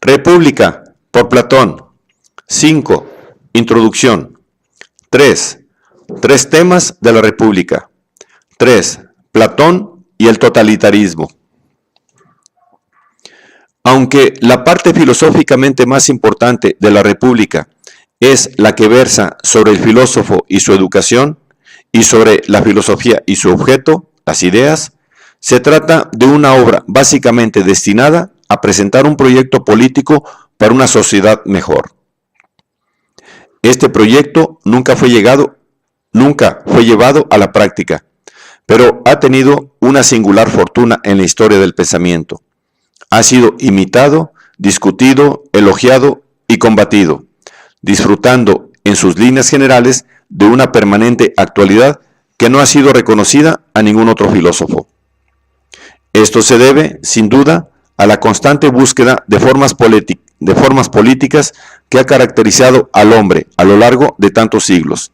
República, por Platón. 5. Introducción. 3. Tres temas de la República. 3. Platón y el totalitarismo. Aunque la parte filosóficamente más importante de la República es la que versa sobre el filósofo y su educación, y sobre la filosofía y su objeto, las ideas, se trata de una obra básicamente destinada a presentar un proyecto político para una sociedad mejor. Este proyecto nunca fue llevado a la práctica, pero ha tenido una singular fortuna en la historia del pensamiento. Ha sido imitado, discutido, elogiado y combatido, disfrutando en sus líneas generales de una permanente actualidad que no ha sido reconocida a ningún otro filósofo. Esto se debe, sin duda, a la constante búsqueda de formas políticas que ha caracterizado al hombre a lo largo de tantos siglos.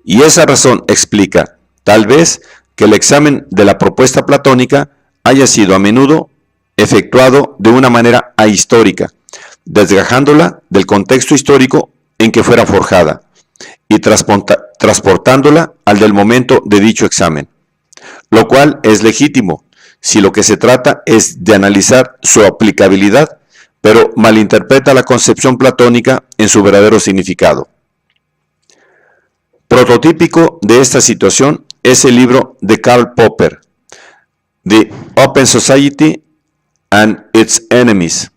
Y esa razón explica, tal vez, que el examen de la propuesta platónica haya sido a menudo efectuado de una manera ahistórica, desgajándola del contexto histórico en que fuera forjada y transportándola al del momento de dicho examen, lo cual es legítimo si lo que se trata es de analizar su aplicabilidad, pero malinterpreta la concepción platónica en su verdadero significado. Prototípico de esta situación es el libro de Karl Popper, The Open Society and Its Enemies,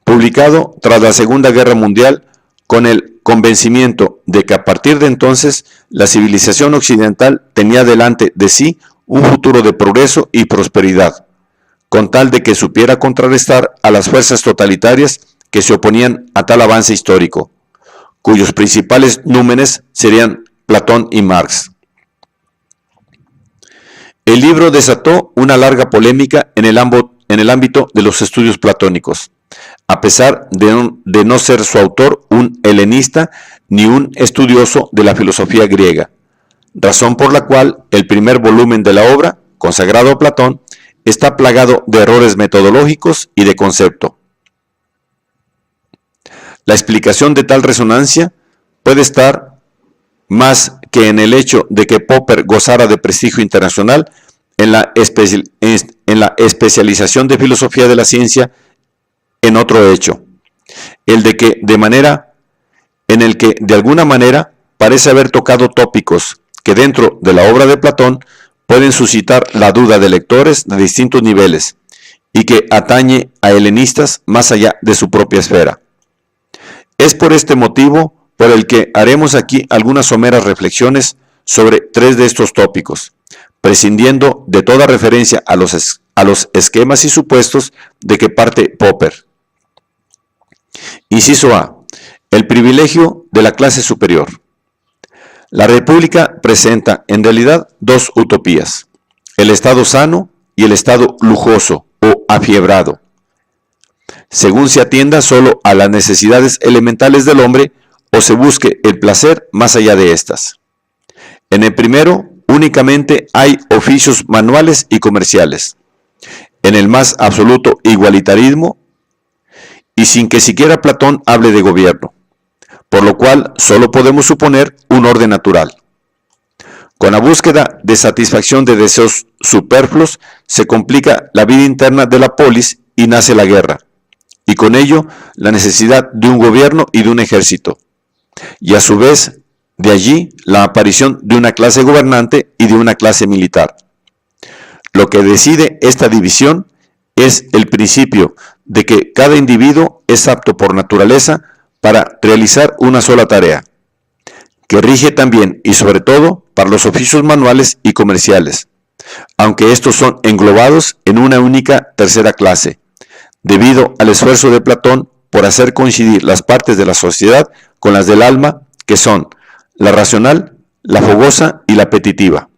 publicado tras la Segunda Guerra Mundial con el convencimiento de que a partir de entonces la civilización occidental tenía delante de sí un futuro de progreso y prosperidad, con tal de que supiera contrarrestar a las fuerzas totalitarias que se oponían a tal avance histórico, cuyos principales númenes serían Platón y Marx. El libro desató una larga polémica en el ámbito de los estudios platónicos, a pesar de no ser su autor un helenista ni un estudioso de la filosofía griega, razón por la cual el primer volumen de la obra, consagrado a Platón, está plagado de errores metodológicos y de concepto. La explicación de tal resonancia puede estar más que en el hecho de que Popper gozara de prestigio internacional en la especialización de filosofía de la ciencia, en otro hecho, el de que en el que de alguna manera parece haber tocado tópicos que dentro de la obra de Platón pueden suscitar la duda de lectores de distintos niveles y que atañe a helenistas más allá de su propia esfera. Es por este motivo por el que haremos aquí algunas someras reflexiones sobre tres de estos tópicos, prescindiendo de toda referencia a los esquemas y supuestos de que parte Popper. Inciso A. El privilegio de la clase superior. La República presenta en realidad dos utopías: el Estado sano y el Estado lujoso o afiebrado, según se atienda solo a las necesidades elementales del hombre o se busque el placer más allá de estas. En el primero, únicamente hay oficios manuales y comerciales, en el más absoluto igualitarismo y sin que siquiera Platón hable de gobierno, por lo cual solo podemos suponer un orden natural. Con la búsqueda de satisfacción de deseos superfluos se complica la vida interna de la polis y nace la guerra, y con ello la necesidad de un gobierno y de un ejército, y a su vez de allí la aparición de una clase gobernante y de una clase militar. Lo que decide esta división es el principio de que cada individuo es apto por naturaleza para realizar una sola tarea, que rige también y sobre todo para los oficios manuales y comerciales, aunque estos son englobados en una única tercera clase, debido al esfuerzo de Platón por hacer coincidir las partes de la sociedad con las del alma, que son la racional, la fogosa y la apetitiva.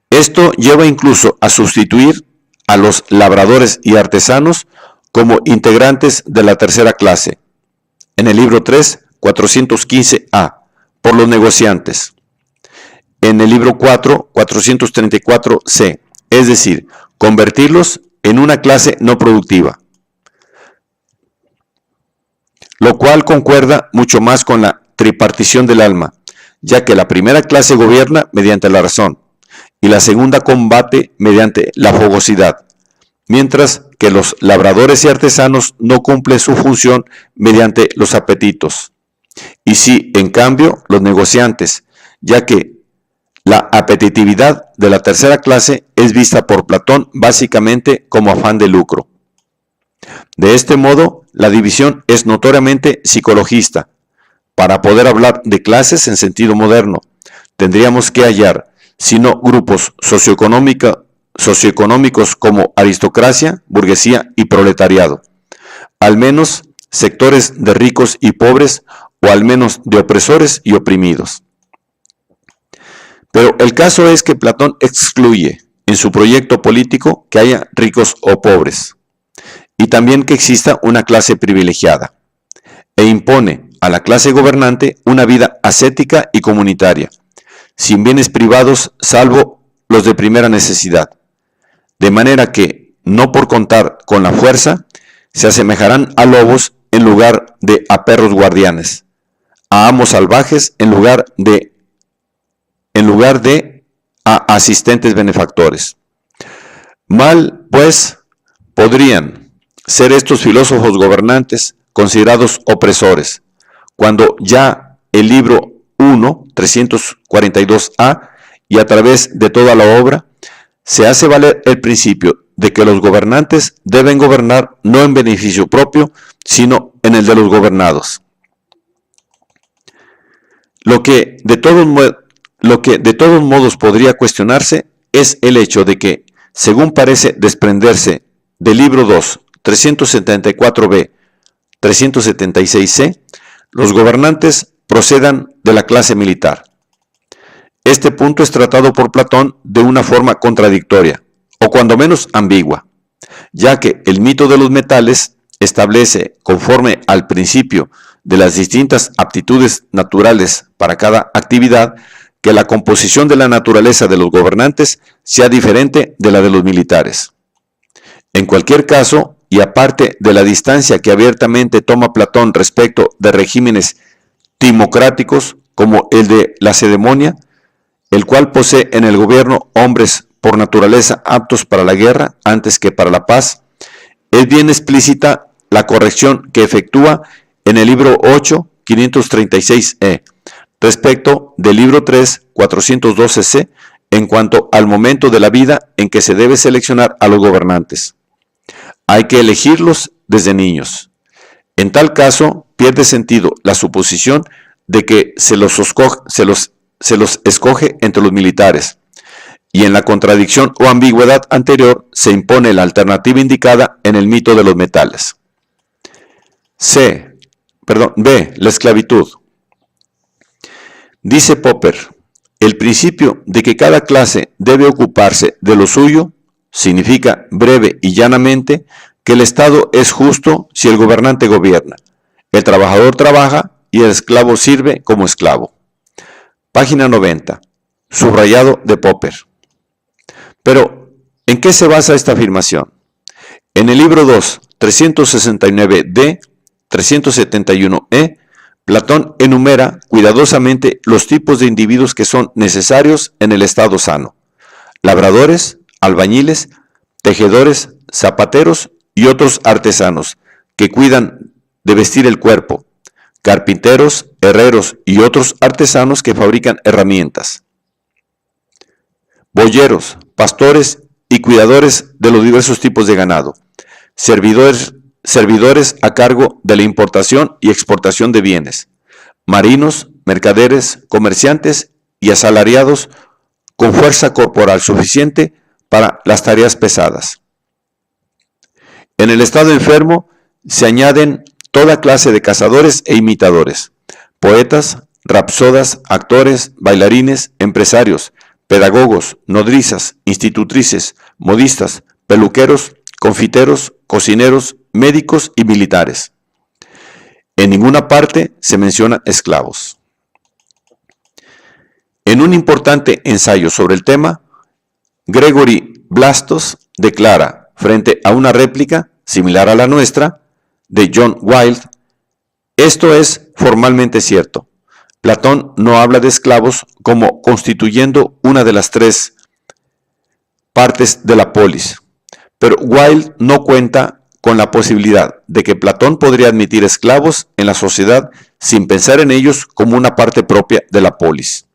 Esto lleva incluso a sustituir a los labradores y artesanos como integrantes de la tercera clase, en el libro 3, 415a, por los negociantes. En el libro 4, 434c, es decir, convertirlos en una clase no productiva. lo cual concuerda mucho más con la tripartición del alma, ya que la primera clase gobierna mediante la razón y la segunda combate mediante la fogosidad, mientras que los labradores y artesanos no cumplen su función mediante los apetitos. Y sí, en cambio, los negociantes, ya que la apetitividad de la tercera clase es vista por Platón básicamente como afán de lucro. De este modo, la división es notoriamente psicologista. Para poder hablar de clases en sentido moderno, tendríamos que hallar, sino grupos socioeconómicos como aristocracia, burguesía y proletariado, al menos sectores de ricos y pobres, o al menos de opresores y oprimidos. Pero el caso es que Platón excluye en su proyecto político que haya ricos o pobres, y también que exista una clase privilegiada, e impone a la clase gobernante una vida ascética y comunitaria, sin bienes privados salvo los de primera necesidad, de manera que, no por contar con la fuerza, se asemejarán a lobos en lugar de a perros guardianes, a amos salvajes en lugar de a asistentes benefactores. Mal, pues, podrían ser estos filósofos gobernantes considerados opresores, cuando ya el libro 1, 342a, y a través de toda la obra, se hace valer el principio de que los gobernantes deben gobernar no en beneficio propio, sino en el de los gobernados. Lo que de todos modos podría cuestionarse es el hecho de que, según parece desprenderse del libro 2, 374b, 376c, los gobernantes procedan de la clase militar. Este punto es tratado por Platón de una forma contradictoria, o cuando menos ambigua, ya que el mito de los metales establece, conforme al principio de las distintas aptitudes naturales para cada actividad, que la composición de la naturaleza de los gobernantes sea diferente de la de los militares. En cualquier caso, y aparte de la distancia que abiertamente toma Platón respecto de regímenes timocráticos como el de Lacedemonia, el cual posee en el gobierno hombres por naturaleza aptos para la guerra antes que para la paz, es bien explícita la corrección que efectúa en el libro 8, 536e, respecto del libro 3, 412c, en cuanto al momento de la vida en que se debe seleccionar a los gobernantes. Hay que elegirlos desde niños. En tal caso, pierde sentido la suposición de que se los escoge entre los militares, y en la contradicción o ambigüedad anterior se impone la alternativa indicada en el mito de los metales. B. La esclavitud. Dice Popper, el principio de que cada clase debe ocuparse de lo suyo significa breve y llanamente que el Estado es justo si el gobernante gobierna, el trabajador trabaja y el esclavo sirve como esclavo. Página 90, subrayado de Popper. Pero, ¿en qué se basa esta afirmación? En el libro 2, 369d, 371e, Platón enumera cuidadosamente los tipos de individuos que son necesarios en el estado sano: labradores, albañiles, tejedores, zapateros y otros artesanos que cuidan de vestir el cuerpo, carpinteros, herreros y otros artesanos que fabrican herramientas, boyeros, pastores y cuidadores de los diversos tipos de ganado, servidores a cargo de la importación y exportación de bienes, marinos, mercaderes, comerciantes y asalariados con fuerza corporal suficiente para las tareas pesadas. En el estado enfermo se añaden toda clase de cazadores e imitadores, poetas, rapsodas, actores, bailarines, empresarios, pedagogos, nodrizas, institutrices, modistas, peluqueros, confiteros, cocineros, médicos y militares. En ninguna parte se menciona esclavos. En un importante ensayo sobre el tema, Gregory Blastos declara, frente a una réplica similar a la nuestra, de John Wilde, Esto es formalmente cierto. Platón no habla de esclavos como constituyendo una de las tres partes de la polis, pero Wilde no cuenta con la posibilidad de que Platón podría admitir esclavos en la sociedad sin pensar en ellos como una parte propia de la polis.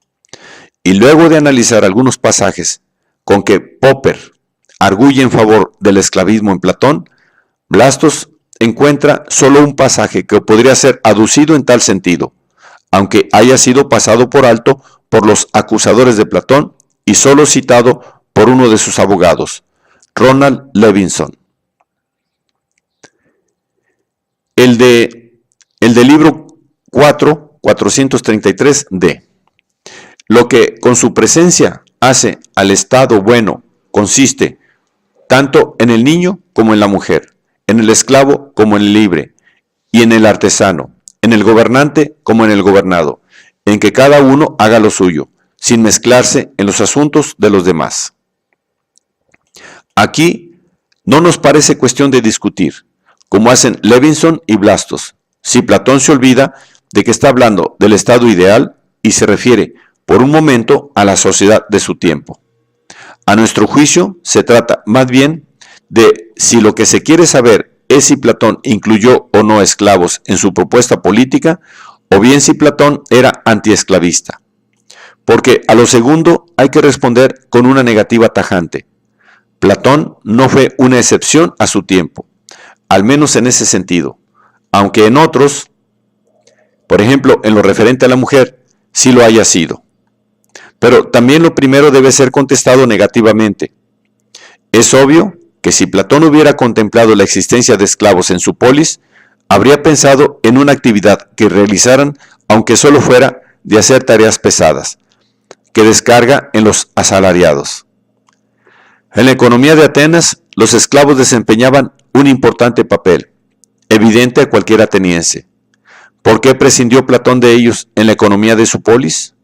Y luego de analizar algunos pasajes con que Popper arguye en favor del esclavismo en Platón, Blastos encuentra solo un pasaje que podría ser aducido en tal sentido, aunque haya sido pasado por alto por los acusadores de Platón y solo citado por uno de sus abogados, Ronald Levinson. El del libro 433D. Lo que con su presencia hace al estado bueno consiste tanto en el niño como en la mujer, en el esclavo como en el libre, y en el artesano, en el gobernante como en el gobernado, en que cada uno haga lo suyo, sin mezclarse en los asuntos de los demás. Aquí no nos parece cuestión de discutir, como hacen Levinson y Blastos, si Platón se olvida de que está hablando del estado ideal y se refiere por un momento a la sociedad de su tiempo. A nuestro juicio, se trata más bien de si lo que se quiere saber es si Platón incluyó o no esclavos en su propuesta política, o bien si Platón era antiesclavista. Porque a lo segundo hay que responder con una negativa tajante. Platón no fue una excepción a su tiempo, al menos en ese sentido, aunque en otros, por ejemplo, en lo referente a la mujer, sí lo haya sido. Pero también lo primero debe ser contestado negativamente. Es obvio que si Platón hubiera contemplado la existencia de esclavos en su polis, habría pensado en una actividad que realizaran, aunque solo fuera de hacer tareas pesadas, que descarga en los asalariados. En la economía de Atenas, los esclavos desempeñaban un importante papel, evidente a cualquier ateniense. ¿Por qué prescindió Platón de ellos en la economía de su polis?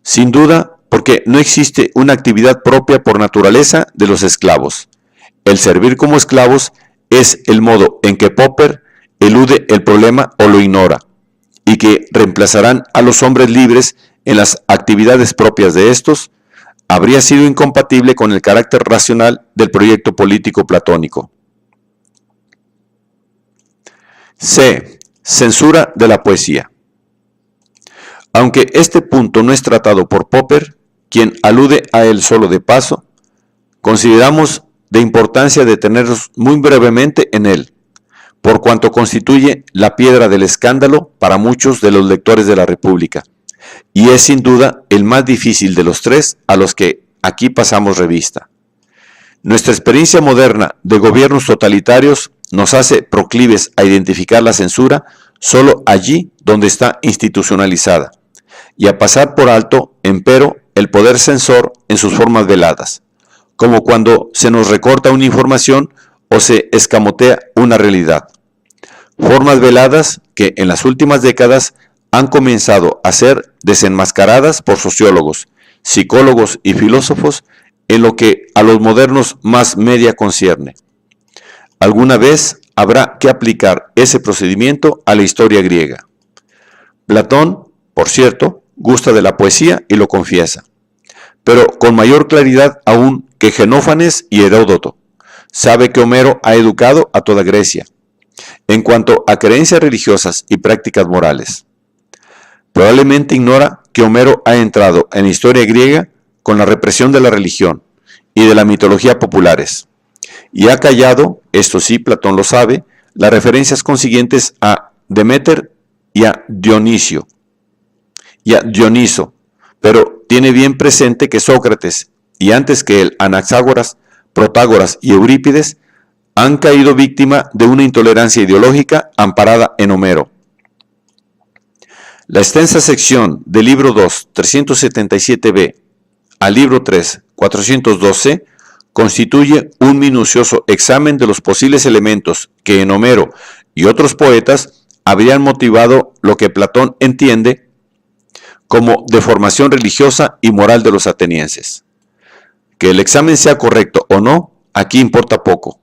Sin duda, porque no existe una actividad propia por naturaleza de los esclavos. El servir como esclavos es el modo en que Popper elude el problema o lo ignora, y que reemplazarán a los hombres libres en las actividades propias de estos, habría sido incompatible con el carácter racional del proyecto político platónico. C. Censura de la poesía. Aunque este punto no es tratado por Popper, quien alude a él solo de paso, consideramos de importancia detenernos muy brevemente en él, por cuanto constituye la piedra del escándalo para muchos de los lectores de la República, y es sin duda el más difícil de los tres a los que aquí pasamos revista. Nuestra experiencia moderna de gobiernos totalitarios nos hace proclives a identificar la censura solo allí donde está institucionalizada, y a pasar por alto, empero, el poder censor en sus formas veladas, como cuando se nos recorta una información o se escamotea una realidad. Formas veladas que en las últimas décadas han comenzado a ser desenmascaradas por sociólogos, psicólogos y filósofos en lo que a los modernos más media concierne. Alguna vez habrá que aplicar ese procedimiento a la historia griega. Platón, por cierto, gusta de la poesía y lo confiesa, pero con mayor claridad aún que Genófanes y Heródoto. Sabe que Homero ha educado a toda Grecia, en cuanto a creencias religiosas y prácticas morales. Probablemente ignora que Homero ha entrado en la historia griega con la represión de la religión y de la mitología populares, y ha callado, esto sí Platón lo sabe, las referencias consiguientes a Deméter y a Dioniso, pero tiene bien presente que Sócrates, y antes que él Anaxágoras, Protágoras y Eurípides, han caído víctima de una intolerancia ideológica amparada en Homero. La extensa sección del libro 2, 377b, al libro 3, 412, constituye un minucioso examen de los posibles elementos que en Homero y otros poetas habrían motivado lo que Platón entiende como deformación religiosa y moral de los atenienses. Que el examen sea correcto o no, aquí importa poco,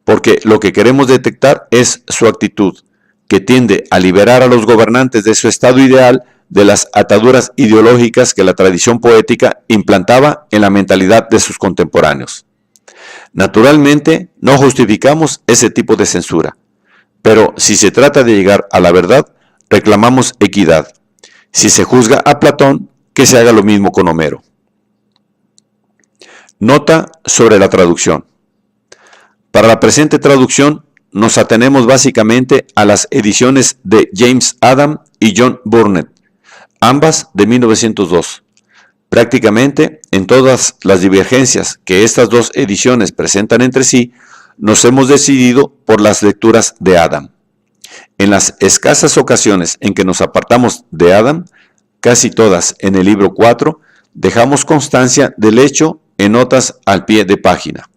porque lo que queremos detectar es su actitud, que tiende a liberar a los gobernantes de su estado ideal de las ataduras ideológicas que la tradición poética implantaba en la mentalidad de sus contemporáneos. Naturalmente, no justificamos ese tipo de censura, pero si se trata de llegar a la verdad, reclamamos equidad. Si se juzga a Platón, que se haga lo mismo con Homero. Nota sobre la traducción. Para la presente traducción, nos atenemos básicamente a las ediciones de James Adam y John Burnett, ambas de 1902. Prácticamente en todas las divergencias que estas dos ediciones presentan entre sí, nos hemos decidido por las lecturas de Adam. En las escasas ocasiones en que nos apartamos de Adam, casi todas en el libro 4, dejamos constancia del hecho en notas al pie de página.